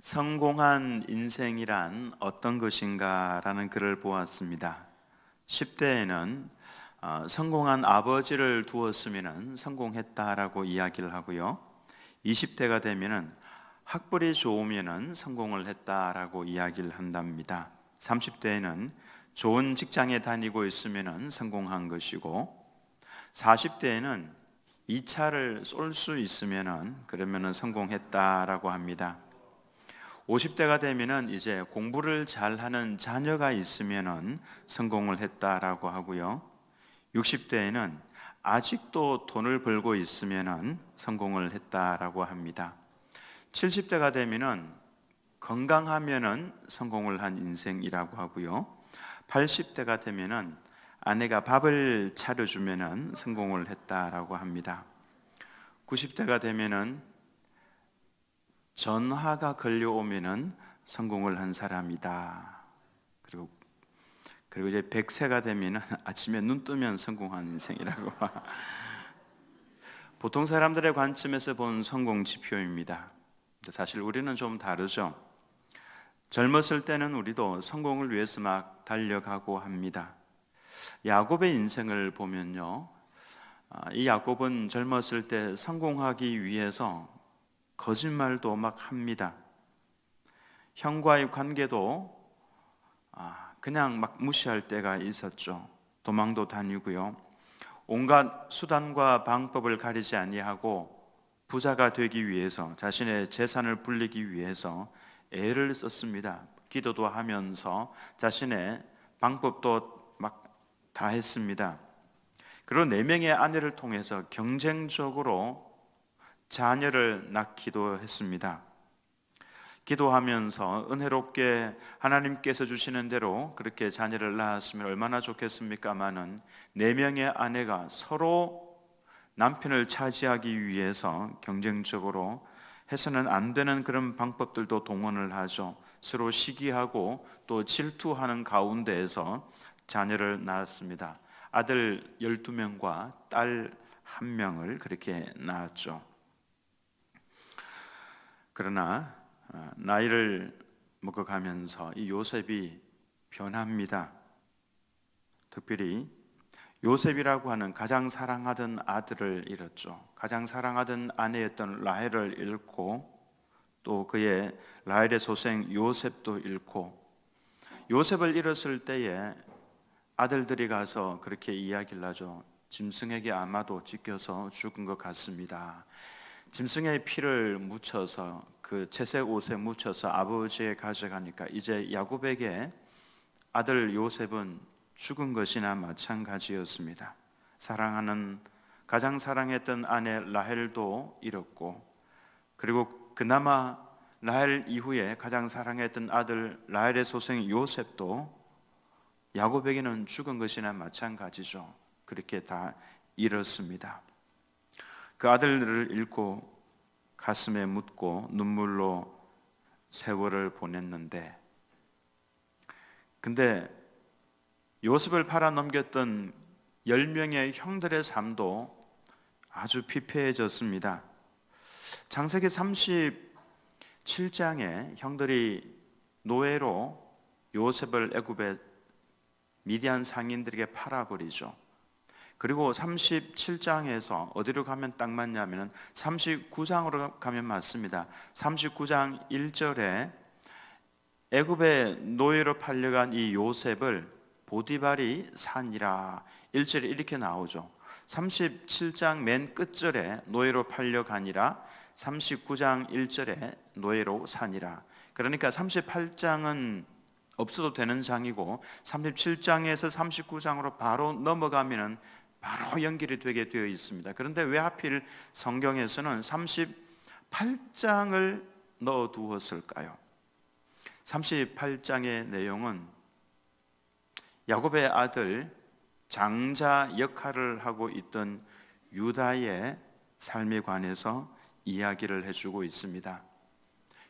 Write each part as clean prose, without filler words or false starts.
성공한 인생이란 어떤 것인가라는 글을 보았습니다. 10대에는 성공한 아버지를 두었으면 성공했다라고 이야기를 하고요. 20대가 되면은 학벌이 좋으면은 성공을 했다라고 이야기를 한답니다. 30대에는 좋은 직장에 다니고 있으면은 성공한 것이고, 40대에는 이 차를 쏠 수 있으면은 그러면은 성공했다라고 합니다. 50대가 되면은 이제 공부를 잘하는 자녀가 있으면은 성공을 했다라고 하고요. 60대에는 아직도 돈을 벌고 있으면은 성공을 했다라고 합니다. 70대가 되면은 건강하면은 성공을 한 인생이라고 하고요. 80대가 되면은 아내가 밥을 차려주면은 성공을 했다라고 합니다. 90대가 되면은 전화가 걸려오면은 성공을 한 사람이다. 그리고 이제 100세가 되면은 아침에 눈 뜨면 성공한 인생이라고. 보통 사람들의 관점에서 본 성공 지표입니다. 사실 우리는 좀 다르죠. 젊었을 때는 우리도 성공을 위해서 막 달려가고 합니다. 야곱의 인생을 보면요, 이 야곱은 젊었을 때 성공하기 위해서 거짓말도 막 합니다. 형과의 관계도 그냥 막 무시할 때가 있었죠. 도망도 다니고요. 온갖 수단과 방법을 가리지 아니하고 부자가 되기 위해서, 자신의 재산을 불리기 위해서 애를 썼습니다. 기도도 하면서 자신의 방법도 막 다 했습니다. 그리고 4명의 아내를 통해서 경쟁적으로 자녀를 낳기도 했습니다. 기도하면서 은혜롭게 하나님께서 주시는 대로 그렇게 자녀를 낳았으면 얼마나 좋겠습니까마는 4명의 아내가 서로 남편을 차지하기 위해서 경쟁적으로 해서는 안 되는 그런 방법들도 동원을 하죠. 서로 시기하고 또 질투하는 가운데에서 자녀를 낳았습니다. 아들 12명과 딸 1명을 그렇게 낳았죠. 그러나 나이를 먹어가면서 이 요셉이 변합니다. 특별히 요셉이라고 하는 가장 사랑하던 아들을 잃었죠. 가장 사랑하던 아내였던 라헬을 잃고, 또 그의 라헬의 소생 요셉도 잃고, 요셉을 잃었을 때에 아들들이 가서 그렇게 이야기를 하죠. 짐승에게 아마도 찢겨서 죽은 것 같습니다. 짐승의 피를 묻혀서 그 채색 옷에 묻혀서 아버지에 가져가니까 이제 야곱에게 아들 요셉은 죽은 것이나 마찬가지였습니다. 가장 사랑했던 아내 라헬도 잃었고, 그리고 그나마 라헬 이후에 가장 사랑했던 아들 라헬의 소생 요셉도 야곱에게는 죽은 것이나 마찬가지죠. 그렇게 다 잃었습니다. 그 아들들을 잃고 가슴에 묻고 눈물로 세월을 보냈는데, 근데 요셉을 팔아 넘겼던 10명의 형들의 삶도 아주 피폐해졌습니다. 창세기 37장에 형들이 노예로 요셉을 애굽의 미디안 상인들에게 팔아버리죠. 그리고 37장에서 어디로 가면 딱 맞냐면 39장으로 가면 맞습니다. 39장 1절에 애굽의 노예로 팔려간 이 요셉을 보디발이 산이라 1절에 이렇게 나오죠. 37장 맨 끝절에 노예로 팔려가니라 39장 1절에 노예로 산이라. 그러니까 38장은 없어도 되는 장이고 37장에서 39장으로 바로 넘어가면 바로 연결이 되게 되어 있습니다. 그런데 왜 하필 성경에서는 38장을 넣어두었을까요? 38장의 내용은 야곱의 아들 장자 역할을 하고 있던 유다의 삶에 관해서 이야기를 해주고 있습니다.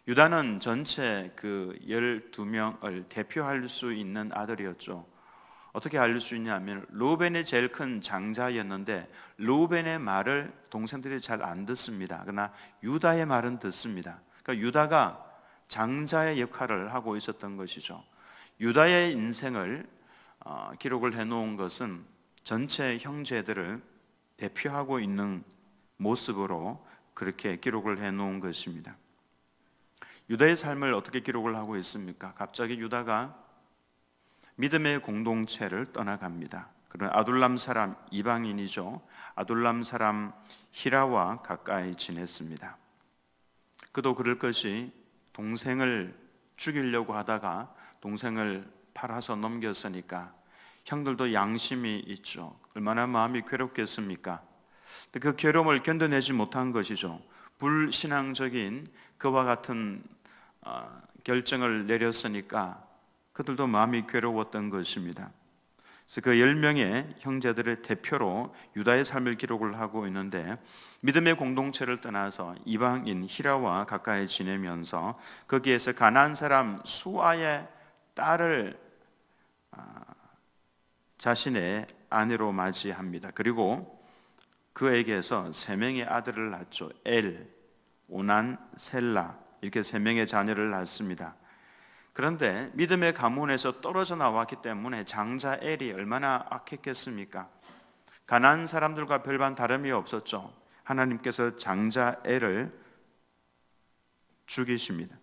유다는 전체 그 12명을 대표할 수 있는 아들이었죠. 어떻게 알 수 있냐면 르우벤이 제일 큰 장자였는데 르우벤의 말을 동생들이 잘 안 듣습니다. 그러나 유다의 말은 듣습니다. 그러니까 유다가 장자의 역할을 하고 있었던 것이죠. 유다의 인생을 기록을 해놓은 것은 전체 형제들을 대표하고 있는 모습으로 그렇게 기록을 해놓은 것입니다. 유다의 삶을 어떻게 기록을 하고 있습니까? 갑자기 유다가 믿음의 공동체를 떠나갑니다. 그런 아둘람 사람, 이방인이죠. 아둘람 사람 히라와 가까이 지냈습니다. 그도 그럴 것이 동생을 죽이려고 하다가 동생을 팔아서 넘겼으니까 형들도 양심이 있죠. 얼마나 마음이 괴롭겠습니까? 그 괴로움을 견뎌내지 못한 것이죠. 불신앙적인 그와 같은 결정을 내렸으니까 그들도 마음이 괴로웠던 것입니다. 그래서 그 10명의 형제들의 대표로 유다의 삶을 기록을 하고 있는데, 믿음의 공동체를 떠나서 이방인 히라와 가까이 지내면서 거기에서 가나안 사람 수아의 딸을 자신의 아내로 맞이합니다. 그리고 그에게서 3명의 아들을 낳죠. 엘, 오난, 셀라, 이렇게 3명의 자녀를 낳습니다. 그런데 믿음의 가문에서 떨어져 나왔기 때문에 장자 엘이 얼마나 악했겠습니까? 가나안 사람들과 별반 다름이 없었죠. 하나님께서 장자 엘을 죽이십니다.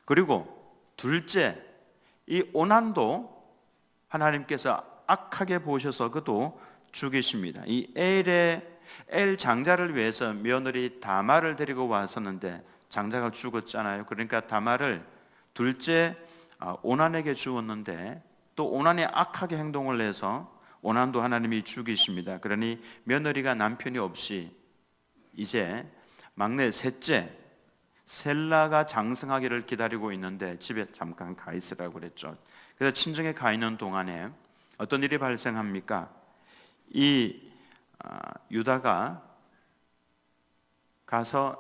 그리고 둘째, 이 오난도 하나님께서 악하게 보셔서 그도 죽이십니다. 이 엘 장자를 위해서 며느리 다말을 데리고 왔었는데 장자가 죽었잖아요. 그러니까 다말을 둘째 오난에게 주었는데 또 오난이 악하게 행동을 해서 오난도 하나님이 죽이십니다. 그러니 며느리가 남편이 없이 이제 막내 셋째 셀라가 장성하기를 기다리고 있는데 집에 잠깐 가 있으라고 그랬죠. 그래서 친정에 가 있는 동안에 어떤 일이 발생합니까? 이 유다가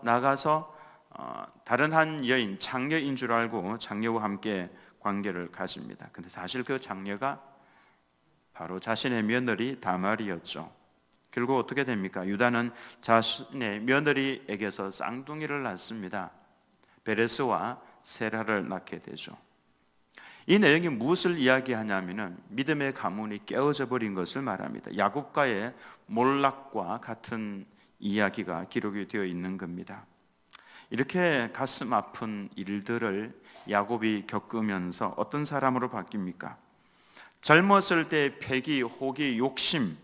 나가서 다른 한 여인, 장녀인 줄 알고 장녀와 함께 관계를 가집니다. 근데 사실 그 장녀가 바로 자신의 며느리 다말이었죠. 결국 어떻게 됩니까? 유다는 자신의 며느리에게서 쌍둥이를 낳습니다. 베레스와 세라를 낳게 되죠. 이 내용이 무엇을 이야기하냐면은 믿음의 가문이 깨어져 버린 것을 말합니다. 야곱과의 몰락과 같은 이야기가 기록이 되어 있는 겁니다. 이렇게 가슴 아픈 일들을 야곱이 겪으면서 어떤 사람으로 바뀝니까? 젊었을 때 패기, 호기, 욕심,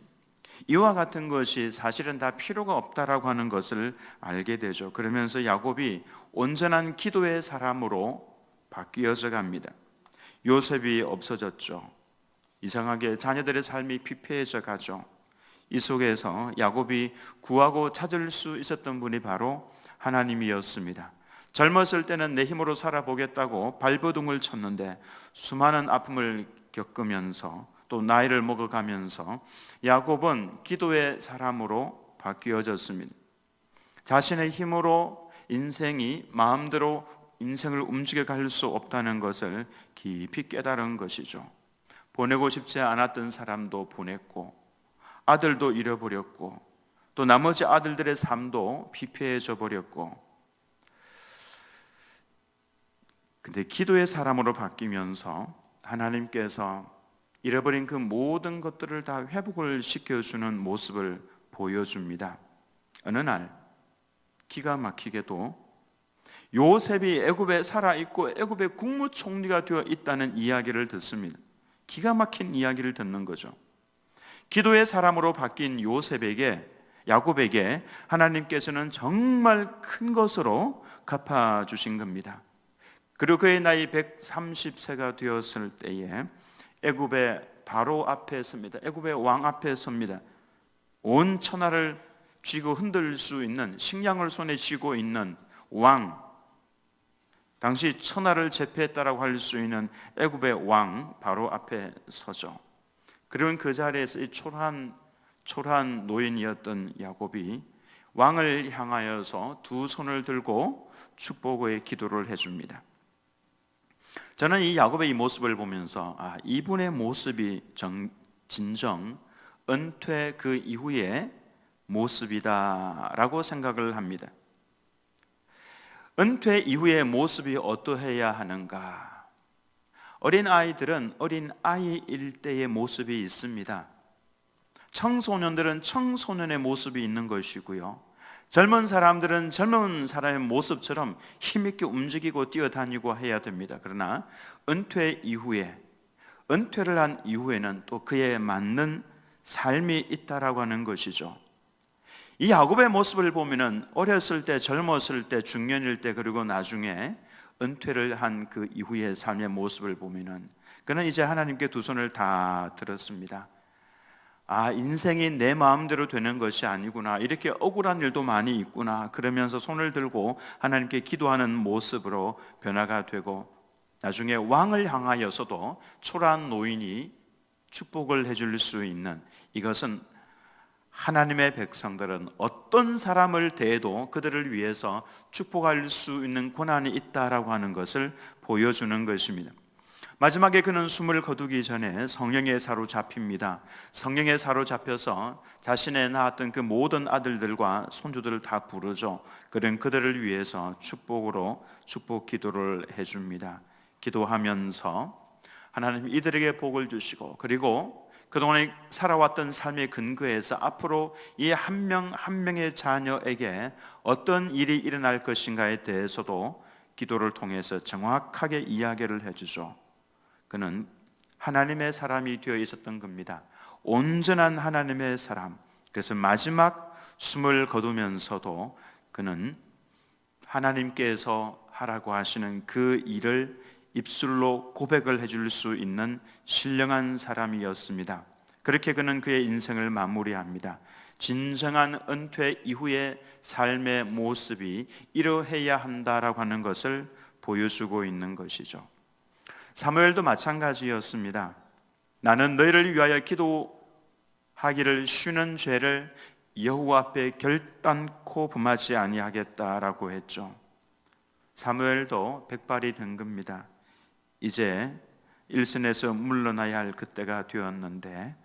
이와 같은 것이 사실은 다 필요가 없다라고 하는 것을 알게 되죠. 그러면서 야곱이 온전한 기도의 사람으로 바뀌어져 갑니다. 요셉이 없어졌죠. 이상하게 자녀들의 삶이 피폐해져 가죠. 이 속에서 야곱이 구하고 찾을 수 있었던 분이 바로 하나님이었습니다. 젊었을 때는 내 힘으로 살아보겠다고 발버둥을 쳤는데 수많은 아픔을 겪으면서 또 나이를 먹어가면서 야곱은 기도의 사람으로 바뀌어졌습니다. 자신의 힘으로 인생이 마음대로 인생을 움직여갈 수 없다는 것을 깊이 깨달은 것이죠. 보내고 싶지 않았던 사람도 보냈고 아들도 잃어버렸고 또 나머지 아들들의 삶도 피폐해져 버렸고, 근데 기도의 사람으로 바뀌면서 하나님께서 잃어버린 그 모든 것들을 다 회복을 시켜주는 모습을 보여줍니다. 어느 날 기가 막히게도 요셉이 애굽에 살아있고 애굽의 국무총리가 되어 있다는 이야기를 듣습니다. 기가 막힌 이야기를 듣는 거죠. 기도의 사람으로 바뀐 야곱에게 하나님께서는 정말 큰 것으로 갚아주신 겁니다. 그리고 그의 나이 130세가 되었을 때에 애굽의 바로 앞에 섭니다. 애굽의 왕 앞에 섭니다. 온 천하를 쥐고 흔들 수 있는, 식량을 손에 쥐고 있는 왕, 당시 천하를 제패했다라고 할 수 있는 애굽의 왕 바로 앞에 서죠. 그리고 그 자리에서 이 초라한 노인이었던 야곱이 왕을 향하여서 두 손을 들고 축복의 기도를 해줍니다. 저는 이 야곱의 이 모습을 보면서 이분의 모습이 진정 은퇴 그 이후의 모습이다라고 생각을 합니다. 은퇴 이후의 모습이 어떠해야 하는가? 어린 아이들은 어린 아이일 때의 모습이 있습니다. 청소년들은 청소년의 모습이 있는 것이고요, 젊은 사람들은 젊은 사람의 모습처럼 힘있게 움직이고 뛰어다니고 해야 됩니다. 그러나 은퇴 이후에, 은퇴를 한 이후에는 또 그에 맞는 삶이 있다라고 하는 것이죠. 이 야곱의 모습을 보면은 어렸을 때, 젊었을 때, 중년일 때, 그리고 나중에 은퇴를 한 그 이후의 삶의 모습을 보면은 그는 이제 하나님께 두 손을 다 들었습니다. 아, 인생이 내 마음대로 되는 것이 아니구나, 이렇게 억울한 일도 많이 있구나, 그러면서 손을 들고 하나님께 기도하는 모습으로 변화가 되고, 나중에 왕을 향하여서도 초라한 노인이 축복을 해줄 수 있는, 이것은 하나님의 백성들은 어떤 사람을 대해도 그들을 위해서 축복할 수 있는 권한이 있다라고 하는 것을 보여주는 것입니다. 마지막에 그는 숨을 거두기 전에 성령에 사로잡힙니다. 성령에 사로잡혀서 자신의 낳았던 그 모든 아들들과 손주들을 다 부르죠. 그는 그들을 위해서 축복으로 축복 기도를 해줍니다. 기도하면서 하나님 이들에게 복을 주시고, 그리고 그동안에 살아왔던 삶의 근거에서 앞으로 이 한 명 한 명의 자녀에게 어떤 일이 일어날 것인가에 대해서도 기도를 통해서 정확하게 이야기를 해주죠. 그는 하나님의 사람이 되어 있었던 겁니다. 온전한 하나님의 사람. 그래서 마지막 숨을 거두면서도 그는 하나님께서 하라고 하시는 그 일을 입술로 고백을 해줄 수 있는 신령한 사람이었습니다. 그렇게 그는 그의 인생을 마무리합니다. 진정한 은퇴 이후의 삶의 모습이 이러해야 한다라고 하는 것을 보여주고 있는 것이죠. 사무엘도 마찬가지였습니다. 나는 너희를 위하여 기도하기를 쉬는 죄를 여호와 앞에 결단코 범하지 아니하겠다라고 했죠. 사무엘도 백발이 된 겁니다. 이제 일선에서 물러나야 할 그때가 되었는데,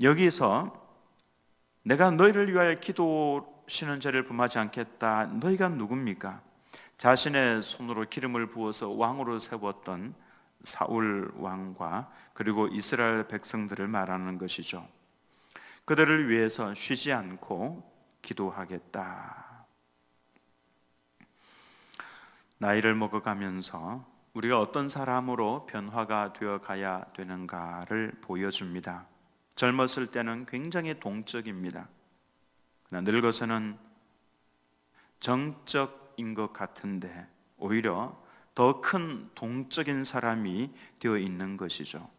여기서 내가 너희를 위하여 기도 쉬는 죄를 범하지 않겠다, 너희가 누굽니까? 자신의 손으로 기름을 부어서 왕으로 세웠던 사울 왕과 그리고 이스라엘 백성들을 말하는 것이죠. 그들을 위해서 쉬지 않고 기도하겠다. 나이를 먹어가면서 우리가 어떤 사람으로 변화가 되어 가야 되는가를 보여줍니다. 젊었을 때는 굉장히 동적입니다. 그러나 늙어서는 정적인 것 같은데 오히려 더 큰 동적인 사람이 되어 있는 것이죠.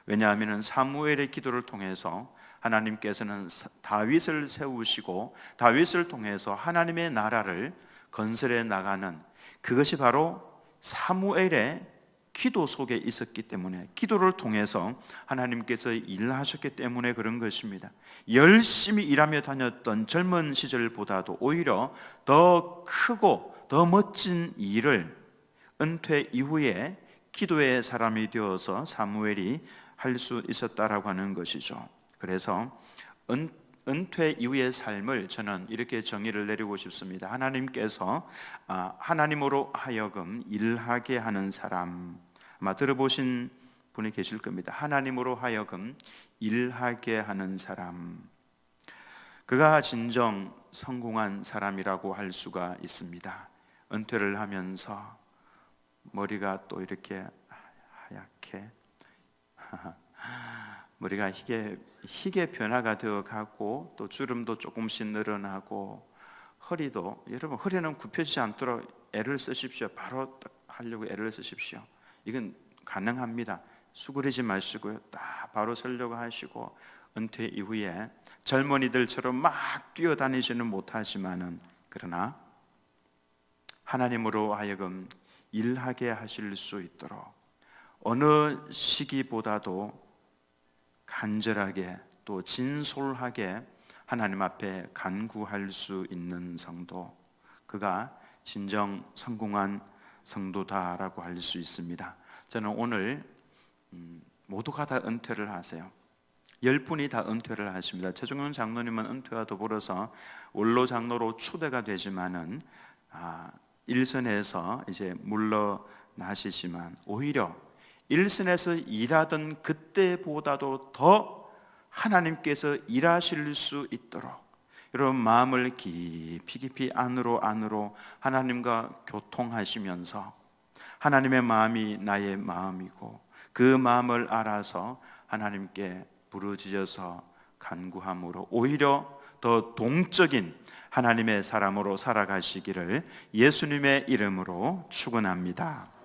왜냐하면 사무엘의 기도를 통해서 하나님께서는 다윗을 세우시고 다윗을 통해서 하나님의 나라를 건설해 나가는, 그것이 바로 사무엘의 기도 속에 있었기 때문에, 기도를 통해서 하나님께서 일하셨기 때문에 그런 것입니다. 열심히 일하며 다녔던 젊은 시절보다도 오히려 더 크고 더 멋진 일을 은퇴 이후에 기도의 사람이 되어서 사무엘이 할 수 있었다라고 하는 것이죠. 그래서 은퇴 이후의 삶을 저는 이렇게 정의를 내리고 싶습니다. 하나님께서 하나님으로 하여금 일하게 하는 사람, 아마 들어보신 분이 계실 겁니다. 하나님으로 하여금 일하게 하는 사람, 그가 진정 성공한 사람이라고 할 수가 있습니다. 은퇴를 하면서 머리가 또 이렇게 하얗게 머리가 희게 변화가 되어 가고, 또 주름도 조금씩 늘어나고, 허리도, 여러분 허리는 굽혀지지 않도록 애를 쓰십시오. 바로 딱 하려고 애를 쓰십시오. 이건 가능합니다. 수그리지 마시고요, 딱 바로 서려고 하시고, 은퇴 이후에 젊은이들처럼 막 뛰어다니지는 못하지만은 그러나 하나님으로 하여금 일하게 하실 수 있도록 어느 시기보다도 간절하게 또 진솔하게 하나님 앞에 간구할 수 있는 성도, 그가 진정 성공한 성도다라고 할 수 있습니다. 저는 오늘 모두가 다 은퇴를 하세요. 10분이 다 은퇴를 하십니다. 최종용 장로님은 은퇴와 더불어서 원로 장로로 추대가 되지만은 일선에서 이제 물러나시지만 오히려 일선에서 일하던 그때보다도 더 하나님께서 일하실 수 있도록 여러분 마음을 깊이 안으로 하나님과 교통하시면서 하나님의 마음이 나의 마음이고 그 마음을 알아서 하나님께 부르짖어서 간구함으로 오히려 더 동적인 하나님의 사람으로 살아가시기를 예수님의 이름으로 축원합니다.